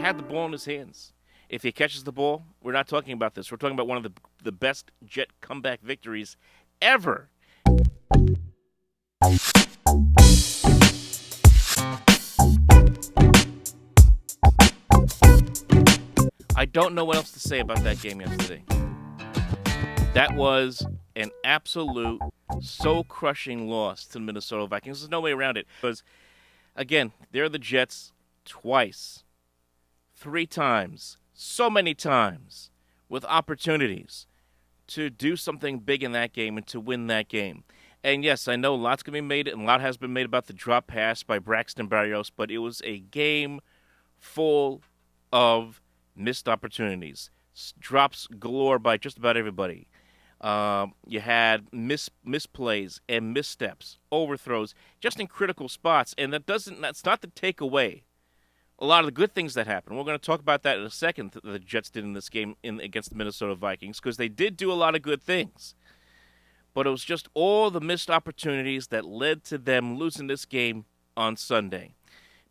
had the ball in his hands. If he catches the ball, we're not talking about this. We're talking about one of the best Jet comeback victories ever. I don't know what else to say about that game yesterday. That was an absolute soul-crushing loss to the Minnesota Vikings. There's no way around it. Because, again, they're the Jets twice, 3 times, so many times, with opportunities to do something big in that game and to win that game. And yes, I know a lot's going to be made, and a lot has been made about the drop pass by Braxton Berrios, but it was a game full of missed opportunities. Drops galore by just about everybody. You had misplays and missteps, overthrows, just in critical spots, and that's not to take away a lot of the good things that happened. We're going to talk about that in a second. That the Jets did in this game against the Minnesota Vikings, because they did do a lot of good things, but it was just all the missed opportunities that led to them losing this game on Sunday.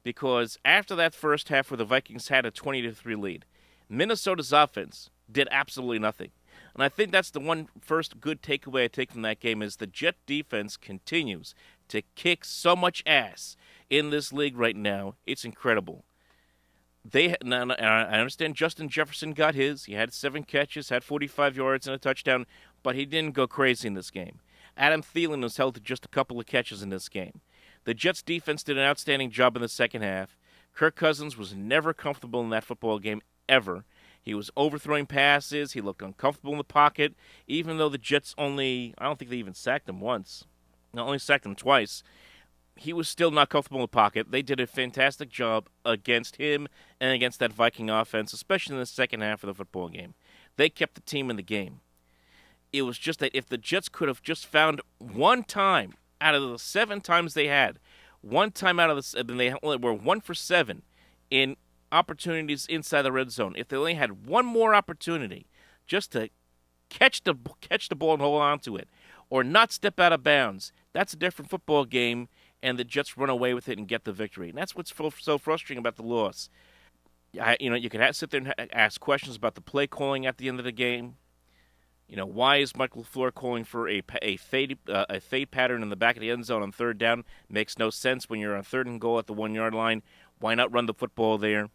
Because after that first half, where the Vikings had a 20-3 lead, Minnesota's offense did absolutely nothing. And I think that's the one first good takeaway I take from that game is the Jet defense continues to kick so much ass in this league right now. It's incredible. I understand Justin Jefferson got his. He had 7 catches, had 45 yards and a touchdown, but he didn't go crazy in this game. Adam Thielen was held to just a couple of catches in this game. The Jets defense did an outstanding job in the second half. Kirk Cousins was never comfortable in that football game, ever. He was overthrowing passes. He looked uncomfortable in the pocket, even though the Jets I don't think they even sacked him once. They only sacked him twice. He was still not comfortable in the pocket. They did a fantastic job against him and against that Viking offense, especially in the second half of the football game. They kept the team in the game. It was just that if the Jets could have just found one time out of the 7 times they had, one time out of the they were 1 for 7 in opportunities inside the red zone. If they only had one more opportunity just to catch the ball and hold on to it, or not step out of bounds, that's a different football game, and the Jets run away with it and get the victory. And that's what's so frustrating about the loss. You can sit there and ask questions about the play calling at the end of the game. Why is Michael LaFleur calling for a fade pattern in the back of the end zone on 3rd down? Makes no sense when you're on 3rd and goal at the 1-yard line. Why not run the football there?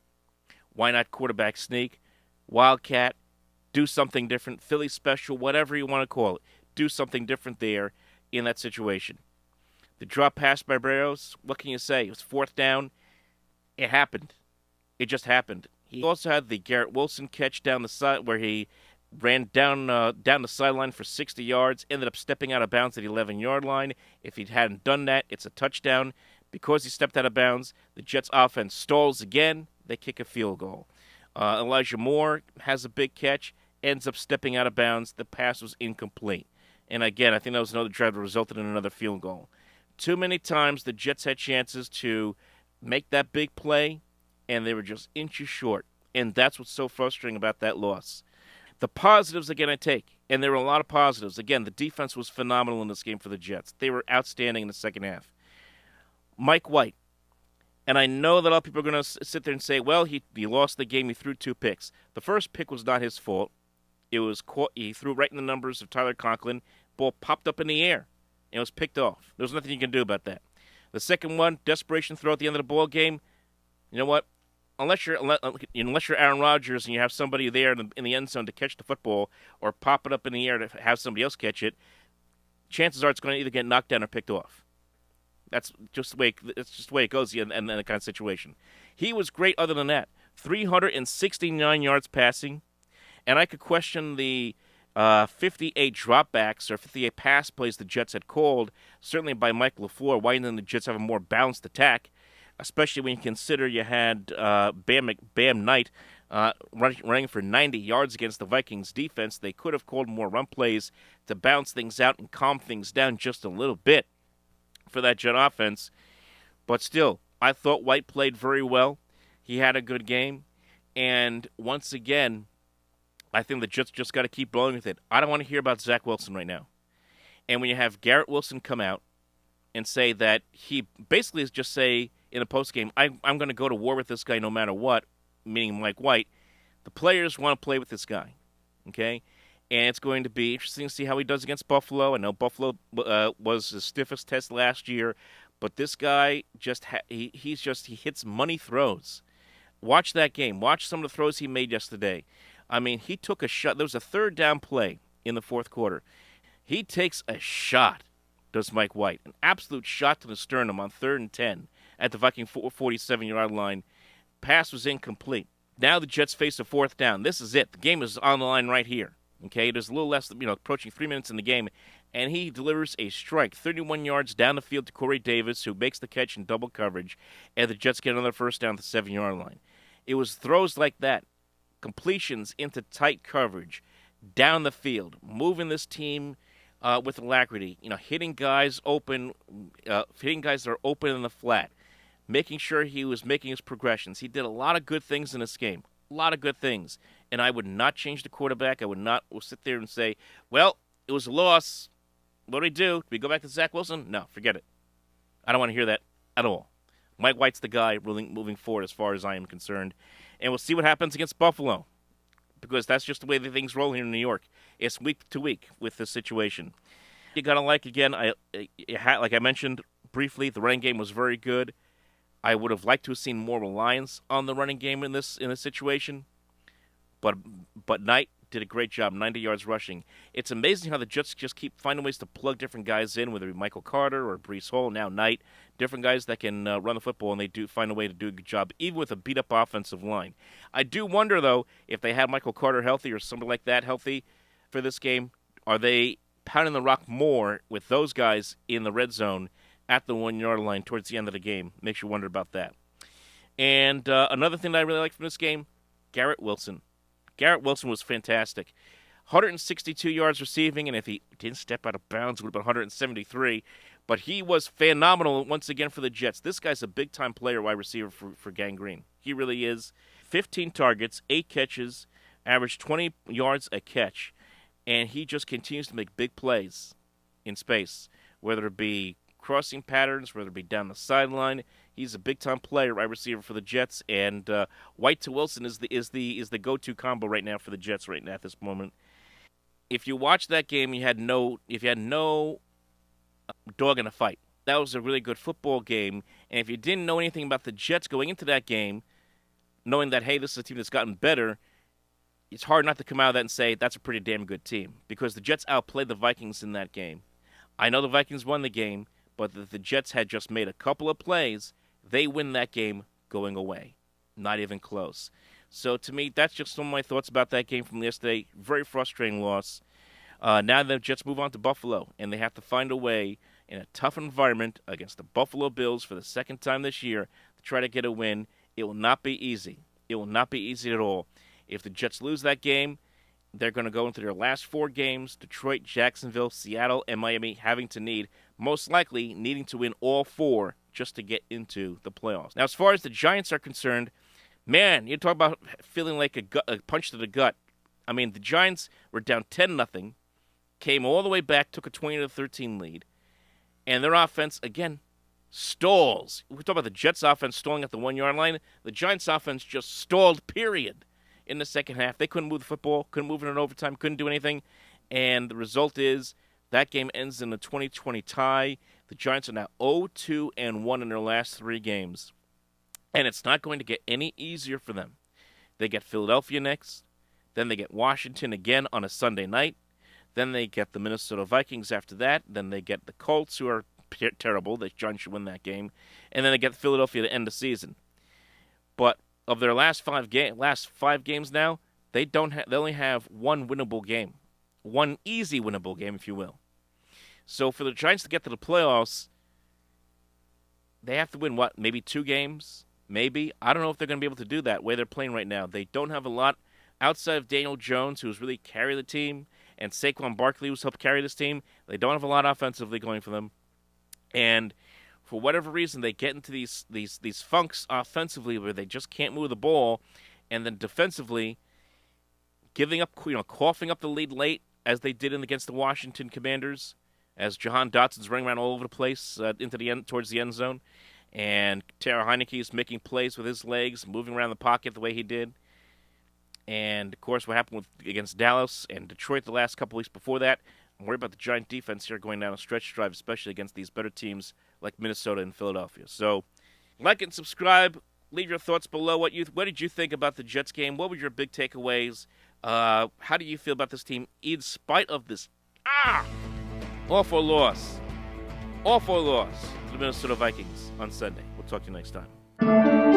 Why not quarterback sneak, wildcat, do something different, Philly special, whatever you want to call it. Do something different there in that situation. The drop pass by Berrios, what can you say? It was 4th down. It happened. It just happened. He also had the Garrett Wilson catch down the side where he ran down the sideline for 60 yards, ended up stepping out of bounds at the 11-yard line. If he hadn't done that, it's a touchdown. Because he stepped out of bounds, the Jets' offense stalls again. They kick a field goal. Elijah Moore has a big catch, ends up stepping out of bounds. The pass was incomplete. And again, I think that was another drive that resulted in another field goal. Too many times the Jets had chances to make that big play, and they were just inches short. And that's what's so frustrating about that loss. The positives, again, I take, and there were a lot of positives. Again, the defense was phenomenal in this game for the Jets. They were outstanding in the second half. Mike White. And I know that a lot of people are going to sit there and say, well, he lost the game. He threw 2 picks. The first pick was not his fault. It was he threw right in the numbers of Tyler Conklin. Ball popped up in the air. And it was picked off. There was nothing you can do about that. The second one, desperation throw at the end of the ball game. You know what? Unless you're Aaron Rodgers and you have somebody there in the end zone to catch the football or pop it up in the air to have somebody else catch it, chances are it's going to either get knocked down or picked off. That's just the way it goes in that kind of situation. He was great other than that. 369 yards passing. And I could question the 58 dropbacks or 58 pass plays the Jets had called, certainly by Mike LaFleur. Why didn't the Jets have a more balanced attack, especially when you consider you had Bam Knight running for 90 yards against the Vikings defense? They could have called more run plays to bounce things out and calm things down just a little bit for that Jet offense. But still, I thought White played very well. He had a good game. And once again, I think the Jets just got to keep blowing with it. I don't want to hear about Zach Wilson right now. And when you have Garrett Wilson come out and say that he basically is just say in a postgame, I'm going to go to war with this guy no matter what, meaning Mike White, the players want to play with this guy, okay? And it's going to be interesting to see how he does against Buffalo. I know Buffalo was the stiffest test last year, but this guy he hits money throws. Watch that game. Watch some of the throws he made yesterday. I mean, he took a shot. There was a third down play in the fourth quarter. He takes a shot, does Mike White, an absolute shot to the sternum on 3rd and 10 at the Viking 47-yard line. Pass was incomplete. Now the Jets face a fourth down. This is it. The game is on the line right here. Okay, there's a little less, approaching 3 minutes in the game, and he delivers a strike 31 yards down the field to Corey Davis, who makes the catch in double coverage, and the Jets get another first down at the 7-yard line. It was throws like that, completions into tight coverage, down the field, moving this team with alacrity, hitting guys open, hitting guys that are open in the flat, making sure he was making his progressions. He did a lot of good things in this game, a lot of good things. And I would not change the quarterback. I would not sit there and say, well, it was a loss. What do we do? Do we go back to Zach Wilson? No, forget it. I don't want to hear that at all. Mike White's the guy moving forward as far as I am concerned. And we'll see what happens against Buffalo, because that's just the way the things roll here in New York. It's week to week with this situation. You got to again, like I mentioned briefly, the running game was very good. I would have liked to have seen more reliance on the running game in this situation. But Knight did a great job, 90 yards rushing. It's amazing how the Jets just keep finding ways to plug different guys in, whether it be Michael Carter or Breece Hall, now Knight, different guys that can run the football, and they do find a way to do a good job, even with a beat-up offensive line. I do wonder, though, if they had Michael Carter healthy or somebody like that healthy for this game, are they pounding the rock more with those guys in the red zone at the 1-yard line towards the end of the game? Makes you wonder about that. And another thing that I really like from this game, Garrett Wilson. Garrett Wilson was fantastic. 162 yards receiving, and if he didn't step out of bounds, it would have been 173. But he was phenomenal once again for the Jets. This guy's a big-time player, wide receiver for Gang Green. He really is. 15 targets, 8 catches, averaged 20 yards a catch, and he just continues to make big plays in space, whether it be crossing patterns, whether it be down the sideline. He's a big-time player, wide receiver for the Jets, and White to Wilson is the go-to combo right now for the Jets right now at this moment. If you watched that game, you had no dog in a fight. That was a really good football game, and if you didn't know anything about the Jets going into that game, knowing that, hey, this is a team that's gotten better, it's hard not to come out of that and say that's a pretty damn good team, because the Jets outplayed the Vikings in that game. I know the Vikings won the game, but the Jets had just made a couple of plays. They win that game going away. Not even close. So to me, that's just some of my thoughts about that game from yesterday. Very frustrating loss. Now the Jets move on to Buffalo, and they have to find a way in a tough environment against the Buffalo Bills for the second time this year to try to get a win. It will not be easy. It will not be easy at all. If the Jets lose that game, they're going to go into their last 4 games, Detroit, Jacksonville, Seattle, and Miami, most likely needing to win all 4 just to get into the playoffs. Now, as far as the Giants are concerned, man, you talk about feeling like a punch to the gut. I mean, the Giants were down 10-0, came all the way back, took a 20-13 lead, and their offense, again, stalls. We talk about the Jets' offense stalling at the 1-yard line. The Giants' offense just stalled, period, in the second half. They couldn't move the football, couldn't move it in overtime, couldn't do anything, and the result is that game ends in a 20-20 tie. The Giants are now 0-2-1 in their last 3 games, and it's not going to get any easier for them. They get Philadelphia next, then they get Washington again on a Sunday night, then they get the Minnesota Vikings after that, then they get the Colts, who are terrible. The Giants should win that game, and then they get Philadelphia to end the season. But of their last 5 games now, they only have one winnable game, one easy winnable game, if you will. So for the Giants to get to the playoffs, they have to win maybe 2 games, maybe. I don't know if they're going to be able to do that the way they're playing right now. They don't have a lot outside of Daniel Jones, who's really carried the team, and Saquon Barkley, who's helped carry this team. They don't have a lot offensively going for them, and for whatever reason, they get into these funks offensively where they just can't move the ball, and then defensively, giving up, coughing up the lead late as they did against the Washington Commanders, as Jahan Dotson's running around all over the place into the end, towards the end zone, And Tara Heineke is making plays with his legs, moving around the pocket the way he did. And, of course, what happened against Dallas and Detroit the last couple weeks before that. I'm worried about the Giant defense here going down a stretch drive, especially against these better teams like Minnesota and Philadelphia. So, like and subscribe. Leave your thoughts below. What did you think about the Jets game? What were your big takeaways? How do you feel about this team in spite of this awful loss? Awful loss to the Minnesota Vikings on Sunday. We'll talk to you next time.